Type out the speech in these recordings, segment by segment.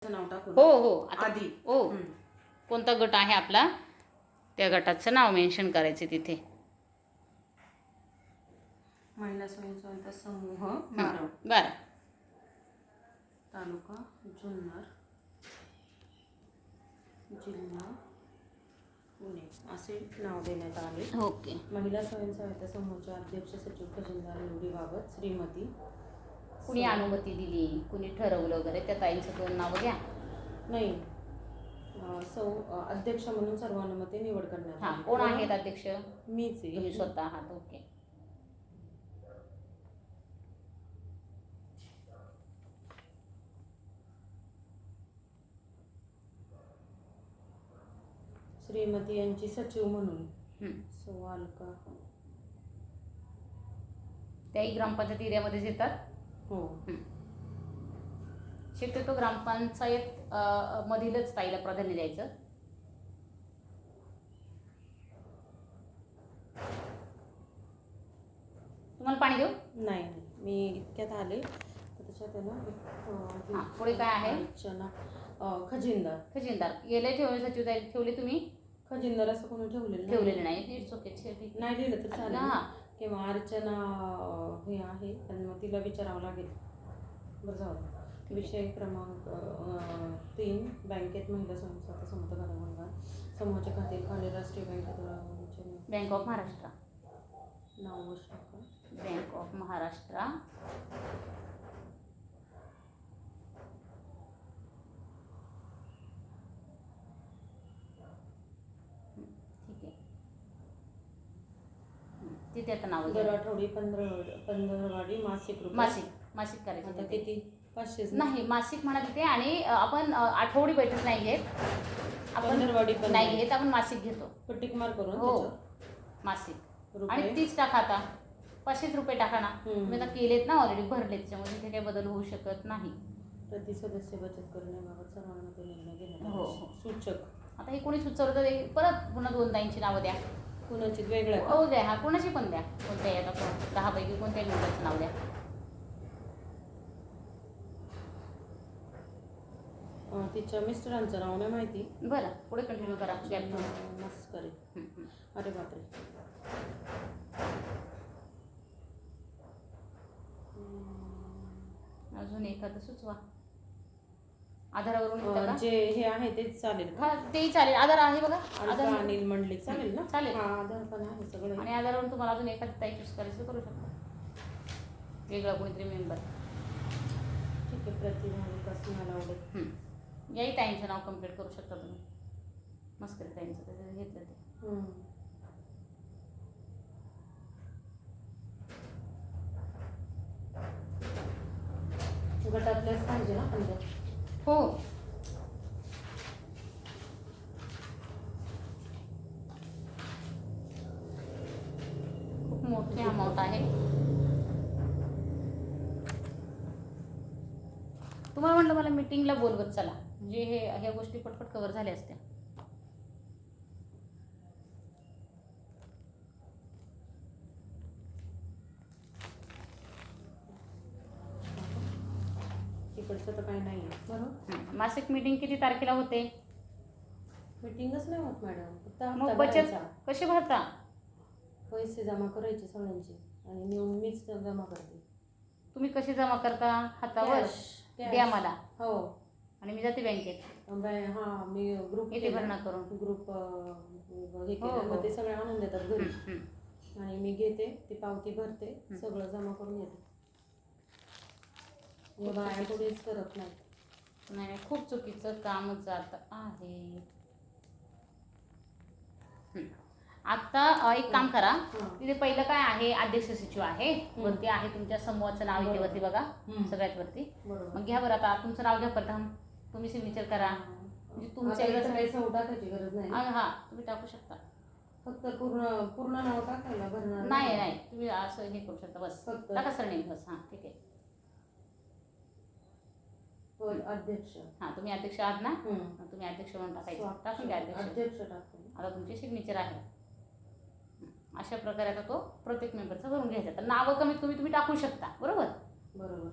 नाव टाकू हो हो आधी हो कोणता गट आहे आपला त्या गटाचं नाव मेन्शन करायचं तिथे. महिला स्वयंसहायता समूह मारव, बरं. तालुका जुन्नर, जिल्हा पुणे असे नाव देण्यात आले. ओके. महिला स्वयंसहायता समूहाच्या अध्यक्ष सचिव खजिनदार निवडीबाबत श्रीमती. कुणी अनुमती दिली, कुणी ठरवलं वगैरे त्या ताईंचं दोन नावं घ्या. नाही, अध्यक्ष म्हणून सर्वानुमते निवड करण्यात हां, आली. कोण आहेत अध्यक्ष? मीच आहे. तुम्ही स्वतः आहात. ओके. श्रीमती यांची सचिव म्हणून सवालका. त्याही ग्रामपंचायत एरियामध्येच येतात. हो. शक्यतो ग्रामपंचायत मधीलच ताईला प्राधान्य द्यायचं. तुम्हाला पाणी देऊ? नाही, मी इतक्यात आले तर त्याच्यात आहे ना. हां, पुढे काय आहे? अर्चना खजिनदार. खजिनदार गेले ठेवले सचिव ठेवले तुम्ही? खजिनदार असं कोणी ठेवलेलं नाही. It's okay. नाही लिहिलं तर चालेल किंवा अर्चना हे आहे आणि मग तिला विचारावं लागेल. बरं जाऊ. विषय क्रमांक 3 बँकेत महिला स्वयंसहायता समूह समूहाच्या खाते खाली राष्ट्रीय बँकेत bank of Maharashtra now bank of Maharashtra. ठीक आहे. तिथे आता नाव दर आठवडी 15 मासिक रुपये. मासिक करायचं. आता किती? 500 नाही, मासिक म्हणा तिथे. आणि आपण आठवडी बैठक नाही घेत, आपण नाही घेत, आपण मासिक घेतो. टिक मार्क करून. हो, मासिक. आणि तीच टाका. आता 500 रुपये टाका ना. तुम्ही आता केलेत ना ऑलरेडी, भरले, त्याच्यामध्ये तिथे काही बदल होऊ शकत नाही. प्रति सदस्य बचत करण्याबाबत सर्वांमध्ये निर्णय घेण्यात. हो. सूचक आता हे कोणी सुचवलं तर परत पुन्हा 2 ताईंची नावं द्या. कुणाची वेगळ्या? हो द्या. हा, कोणाची पण द्या. कोणत्याही आता 10 पैकी कोणत्याही निवडाचं नाव द्या. तिच्या मिस्टरांचं नाव नाही माहिती. बरं, पुढे कंटिन्यू करा. मस्करी. अरे बापरे. अजून एखादं सुचवा. आधारावरून जे हे आहे तेच चालेल. हा, तेही चालेल. आधार आहे बघा. आधार अनिल मंडले चालेल ना? चालेल. हा, आधार पण आहे सगळं. आणि आधारावरून तुम्हाला अजून एखादी ताई चूज करायचं करू शकता, वेगळा कोणीतरी मेंबर. ठीक आहे. प्रतिभा विकास मला आवडेल. याही ताईंचं नाव कम्प्लीट करू शकता तुम्ही. मस्करी ताईंचं त्याचं घेतलं ते. गटातल्याच पाहिजे ना पण? हो. खूप मोठी अमाऊंट आहे. तुम्हाला म्हटलं मला मीटिंगला बोलवत चला, म्हणजे ह्या गोष्टी पटपट कव्हर झाल्या असत्या. इकडचं तर काही नाही आहे. बरोबर. मासिक मीटिंग किती तारखेला होते? मीटिंगच नाही होत मॅडम. फक्त मग बचत कशी भरता? पैसे जमा करायचे सगळ्यांचे आणि नेऊन मीच जमा करते. तुम्ही कशी जमा करता? हातावर द्या मला. हो. आणि मी जाते बँकेत. हां, मी ग्रुप येते भरणा करून. ग्रुप हे केलं ते सगळे आणून देतात घरी आणि मी घेते ती पावती भरते, सगळं जमा करून येते. बाया कोणीच करत नाही. नाही, खूप चुकीचं काम जात आहे. आता एक काम करा. तिथे पहिलं काय आहे? अध्यक्ष सचिव आहे, वरती आहे तुमच्या समूहाचं नाव इथे वरती बघा, सगळ्यात वरती. मग घ्या बरं. आता तुमचं नाव घ्या प्रथम. तुम्ही सिग्नेचर करा. म्हणजे तुमच्या टाकायची गरज नाही. हा, तुम्ही टाकू शकता. फक्त पूर्ण नाव टाकायला भरणार नाही, तुम्ही असं हे करू शकता. बस टाका सरनेम. बस. हां, ठीक आहे. अध्यक्ष. हां, तुम्ही अध्यक्ष आहात ना? तुम्ही अध्यक्ष म्हणून टाकायचं. टाकून द्या अध्यक्ष. टाकून आता तुमची सिग्नेचर आहे. अशा प्रकारे आता तो प्रत्येक मेंबरचा भरून घ्यायचा. तर नावं कमीत कमी तुम्ही टाकू शकता. बरोबर.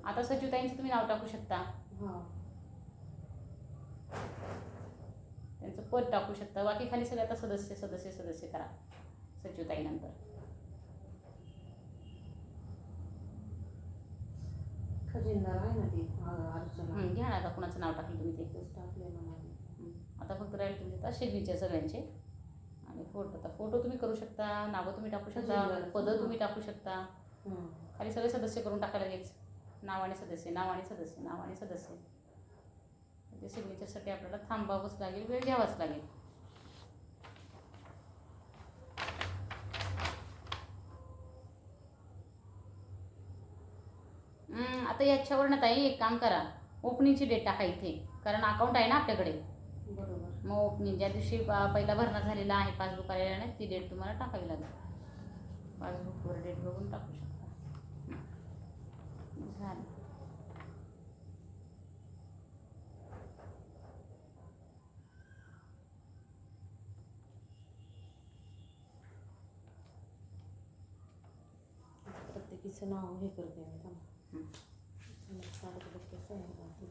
आता सचिवताईंचं तुम्ही नाव टाकू शकता. पद टाकू शकता. बाकी खाली सगळे आता सदस्य सदस्य सदस्य करा सचिवताईनंतर. खजिनदार आहे ना ती अर्चना. घ्या ना आता कुणाचं नाव टाकलं तुम्ही ते. तेच टाकले मला. आता फक्त राहील तुमचे आता सिग्नेचर सगळ्यांचे आणि फोटो. आता फोटो तुम्ही करू शकता, नावं तुम्ही टाकू शकता, पदं तुम्ही टाकू शकता. खाली सगळे सदस्य करून टाका लगेच. नाव आणि सदस्य, नाव आणि सदस्य, नाव आणि सदस्य. ते सिग्नेचरसाठी आपल्याला थांबावंच लागेल, वेळ घ्यावाच लागेल. आता याच्यावर ना ताई एक काम करा, ओपनिंगची डेट टाका इथे, कारण अकाउंट आहे ना आपल्याकडे. बरोबर. मग ओपनिंग ज्या दिवशी पहिला भरणा झालेला आहे, पासबुक आलेला नाही, ती डेट तुम्हाला टाकावी लागेल. पासबुकवर डेट बघून टाकू शकता. झालं. प्रत्येकीचं नाव हे करते मी. थांबा. कसं आहे